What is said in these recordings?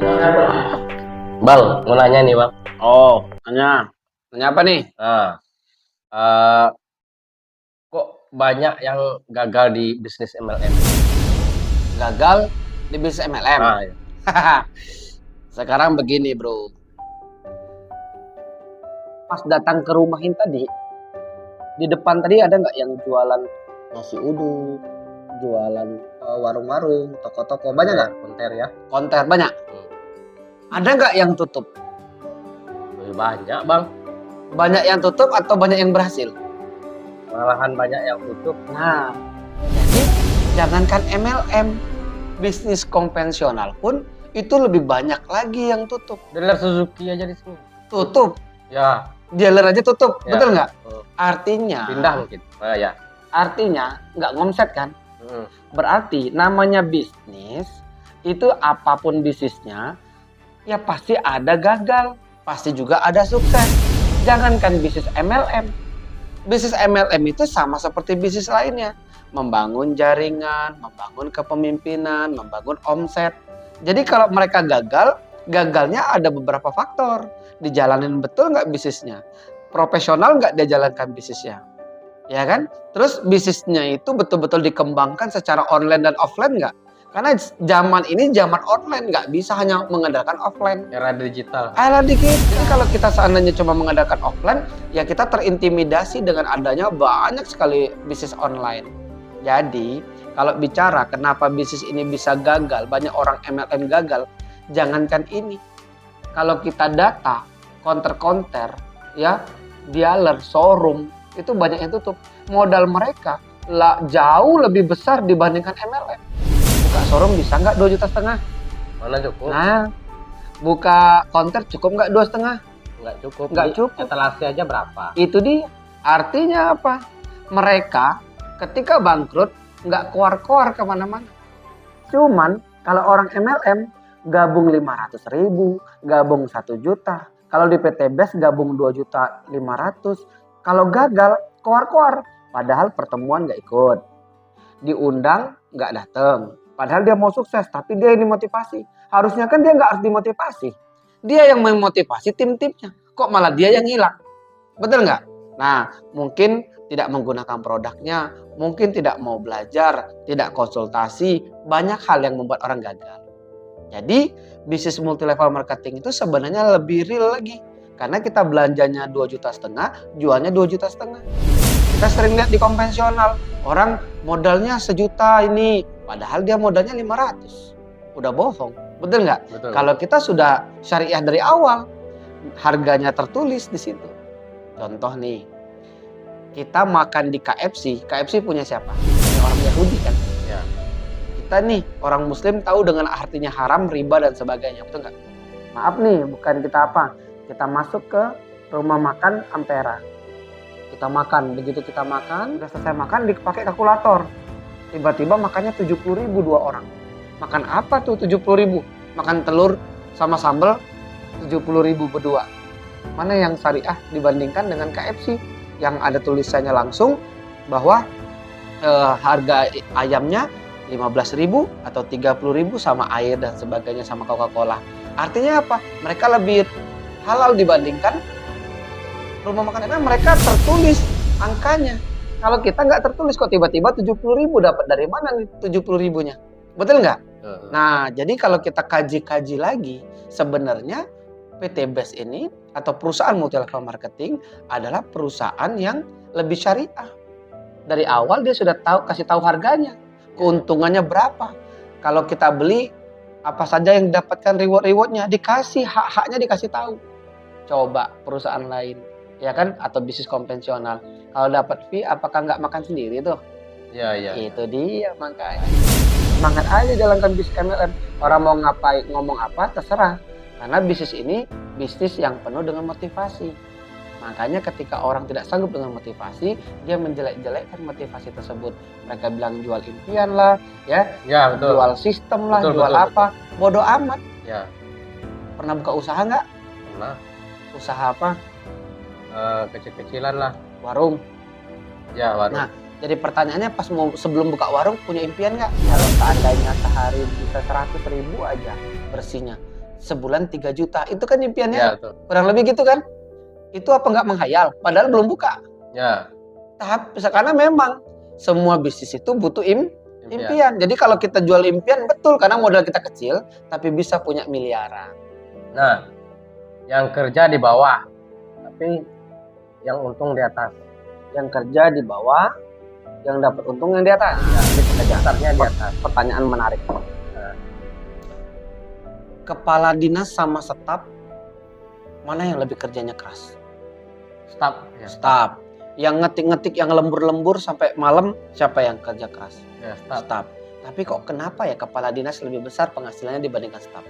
Bang, mau nanya nih bang. Oh, nanya apa nih? Nah, eh, kok banyak yang gagal di bisnis MLM? Gagal di bisnis MLM. Ah, ya. Sekarang begini bro, pas datang ke rumahin tadi, di depan tadi ada nggak yang jualan nasi uduk, jualan warung-warung, toko-toko, banyak nggak? Konter ya? Konter banyak. Ada nggak yang tutup? Lebih banyak bang. Banyak yang tutup atau banyak yang berhasil? Malahan banyak yang tutup. Nah, jadi jangankan MLM, bisnis konvensional pun itu lebih banyak lagi yang tutup. Dealer Suzuki aja di sini. Tutup, Ya. dealer aja tutup, Ya. betul nggak? Hmm. Artinya, Pindah mungkin. Ya. artinya nggak ngomset kan? Hmm. Berarti namanya bisnis itu apapun bisnisnya, ya pasti ada gagal, pasti juga ada sukses. Jangankan bisnis MLM. Bisnis MLM itu sama seperti bisnis lainnya. Membangun jaringan, membangun kepemimpinan, membangun omset. Jadi kalau mereka gagal, gagalnya ada beberapa faktor. Dijalanin betul nggak bisnisnya? Profesional nggak dia jalankan bisnisnya? Ya kan? Terus bisnisnya itu betul-betul dikembangkan secara online dan offline nggak? Karena zaman ini zaman online, nggak bisa hanya mengandalkan offline. Era digital. Alah dikit. Jadi kalau kita seandainya cuma mengandalkan offline, ya kita terintimidasi dengan adanya banyak sekali bisnis online. Jadi kalau bicara kenapa bisnis ini bisa gagal, banyak orang MLM gagal, jangankan ini. Kalau kita data, konter-konter, ya, dealer, showroom, itu banyak yang tutup. Modal mereka jauh lebih besar dibandingkan MLM. Buka showroom bisa nggak 2,5 juta? Mana cukup? Nah, buka konter cukup nggak 2,5? Nggak cukup. Nggak cukup. Etalase aja berapa? Itu dia. Artinya apa? Mereka ketika bangkrut nggak keluar-keluar kemana-mana. Cuman kalau orang MLM gabung 500.000, gabung 1 juta. Kalau di PT BES gabung 2,5 juta. Kalau gagal keluar-keluar. Padahal pertemuan nggak ikut. Diundang nggak datang. Padahal dia mau sukses, tapi dia yang dimotivasi. Harusnya kan dia nggak harus dimotivasi. Dia yang memotivasi tim-timnya. Kok malah dia yang hilang? Betul nggak? Nah, mungkin tidak menggunakan produknya, mungkin tidak mau belajar, tidak konsultasi. Banyak hal yang membuat orang gagal. Jadi, bisnis multi level marketing itu sebenarnya lebih real lagi. Karena kita belanjanya 2,5 juta, jualnya 2,5 juta. Kita sering lihat di konvensional, orang modalnya 1 juta ini, padahal dia modalnya 500. Udah bohong, betul nggak? Betul. Kalau kita sudah syariah dari awal, harganya tertulis di situ. Contoh nih, kita makan di KFC, KFC punya siapa? Punya orang Yahudi kan? Ya. Kita nih, orang Muslim tahu dengan artinya haram, riba, dan sebagainya, betul nggak? Maaf nih, bukan kita apa? Kita masuk ke rumah makan Ampera. Kita makan, begitu kita makan, udah selesai makan dipakai kalkulator. Tiba-tiba makannya 70.000 2 orang. Makan apa tuh 70.000? Makan telur sama sambal 70.000 berdua. Mana yang syariah dibandingkan dengan KFC yang ada tulisannya langsung bahwa harga ayamnya 15.000 atau 30.000 sama air dan sebagainya sama Coca-Cola. Artinya apa? Mereka lebih halal dibandingkan rumah makan enak, mereka tertulis angkanya. Kalau kita nggak tertulis kok tiba-tiba 70.000, dapat dari mana nih 70.000-nya? Betul nggak? Nah, jadi kalau kita kaji-kaji lagi, sebenarnya PT BES ini atau perusahaan multi level marketing adalah perusahaan yang lebih syariah. Dari awal dia sudah kasih tahu harganya, keuntungannya berapa. Kalau kita beli, apa saja yang didapatkan reward-rewardnya, dikasih hak-haknya dikasih tahu. Coba perusahaan lain, ya kan, atau bisnis konvensional, kalau dapat fee apakah nggak makan sendiri tuh? Ya. Itu dia makanya. Semangat aja jalankan bisnis MLM. Orang mau ngapain, ngomong apa terserah. Karena bisnis ini bisnis yang penuh dengan motivasi. Makanya ketika orang tidak sanggup dengan motivasi, dia menjelek-jelekkan motivasi tersebut. Mereka bilang jual impian lah, ya, Betul. Jual sistem lah, Betul, jual betul, apa, bodoh amat. Ya. Pernah buka usaha nggak? Pernah. Usaha apa? Kecil-kecilan lah. Warung. Ya, warung. Nah, jadi pertanyaannya pas sebelum buka warung punya impian nggak? Kalau seandainya sehari bisa 100.000 aja bersihnya, sebulan 3 juta. Itu kan impiannya Ya, betul. kurang lebih gitu kan? Itu apa nggak menghayal? Padahal belum buka. Ya, Tapi karena memang semua bisnis itu butuh impian. impian. Jadi kalau kita jual impian betul karena modal kita kecil tapi bisa punya miliaran. Nah, yang kerja di bawah, tapi yang untung di atas. Yang kerja di bawah, yang dapat untung yang di atas. Ya, ini pekerjaannya di atas. Pertanyaan menarik. Kepala dinas sama staf, mana yang lebih kerjanya keras? Staf. Ya, Staf. Yang ngetik-ngetik, yang lembur-lembur sampai malam, siapa yang kerja keras? Ya, staf. Staf. Tapi kok kenapa ya kepala dinas lebih besar penghasilannya dibandingkan staf?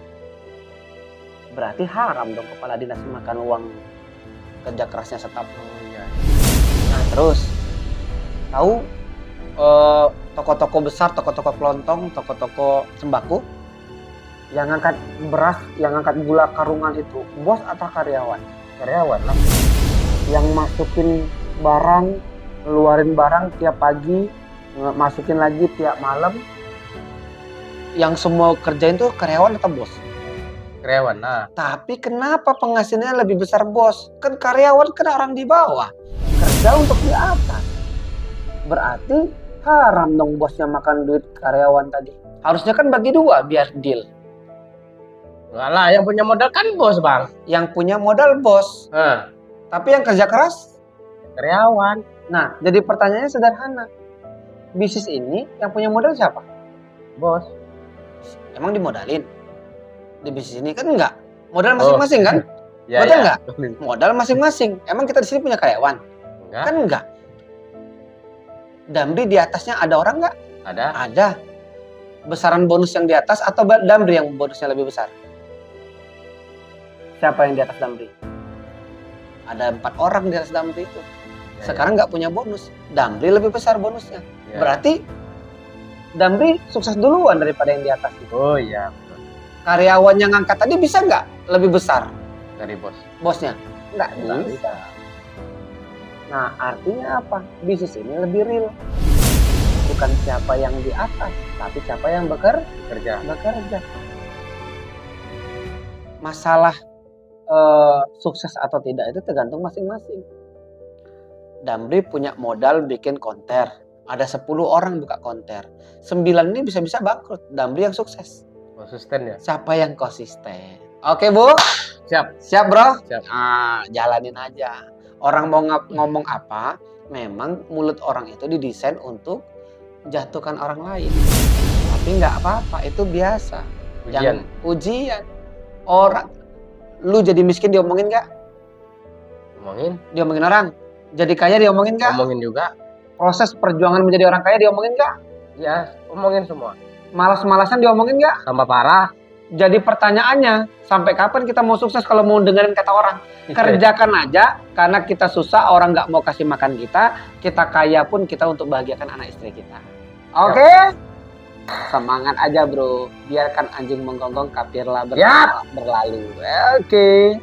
Berarti haram dong kepala dinas makan uang kerja kerasnya staf. Oh, iya. Nah terus, tahu toko-toko besar, toko-toko kelontong, toko-toko sembako yang ngangkat beras, yang ngangkat gula karungan itu bos atau karyawan? Karyawan lah. Yang masukin barang, ngeluarin barang tiap pagi, masukin lagi tiap malam, yang semua kerjain tuh karyawan atau bos? Karyawan. Nah, Tapi kenapa penghasilannya lebih besar bos? Kan karyawan kan orang di bawah, kerja untuk di atas. Berarti haram dong bosnya makan duit karyawan tadi. Harusnya kan bagi dua biar deal. enggak lah, yang punya modal kan bos, Bang. Yang punya modal bos, Nah, tapi yang kerja keras. karyawan. Nah, jadi pertanyaannya sederhana. Bisnis ini yang punya modal siapa? Bos. Emang dimodalin? Di bisnis ini kan enggak. Modal masing-masing kan? Ya, Betul ya. nggak? Modal masing-masing. Emang kita di sini punya karyawan? Enggak. Kan enggak. Damri di atasnya ada orang nggak? Ada. Ada. Besaran bonus yang di atas atau Damri yang bonusnya lebih besar? Siapa yang di atas Damri? Ada 4 orang di atas Damri itu. Ya, Sekarang nggak punya bonus. Damri lebih besar bonusnya. ya. Berarti Damri sukses duluan daripada yang di atas itu. Oh iya, betul. Karyawan yang ngangkat tadi bisa nggak lebih besar Dari bos. bosnya? Nggak Nggak bisa. Nah, artinya apa? Bisnis ini lebih real. Bukan siapa yang di atas, tapi siapa yang Kerja. bekerja. Masalah sukses atau tidak itu tergantung masing-masing. Damri punya modal bikin konter. Ada 10 orang buka konter. 9 ini bisa-bisa bangkrut. Damri yang sukses. Konsisten ya. Siapa yang konsisten? Oke, Bu? Siap. Siap, Bro? Siap. Ah, jalanin aja. Orang mau ngomong apa, memang mulut orang itu didesain untuk jatuhkan orang lain. Tapi nggak apa-apa, itu biasa. Ujian. Ujian. Orang, lu jadi miskin diomongin nggak? Ngomongin. Diomongin orang. Jadi kaya diomongin nggak? Ngomongin juga. Proses perjuangan menjadi orang kaya diomongin nggak? Ya, ngomongin semua. Malas-malasan diomongin nggak? Tambah parah. Jadi pertanyaannya, sampai kapan kita mau sukses kalau mau dengerin kata orang? Kerjakan aja, karena kita susah, orang nggak mau kasih makan kita kaya pun kita untuk bahagiakan anak istri kita. Oke? Semangat aja bro, biarkan anjing menggonggong, kapirlah berlalu. Oke.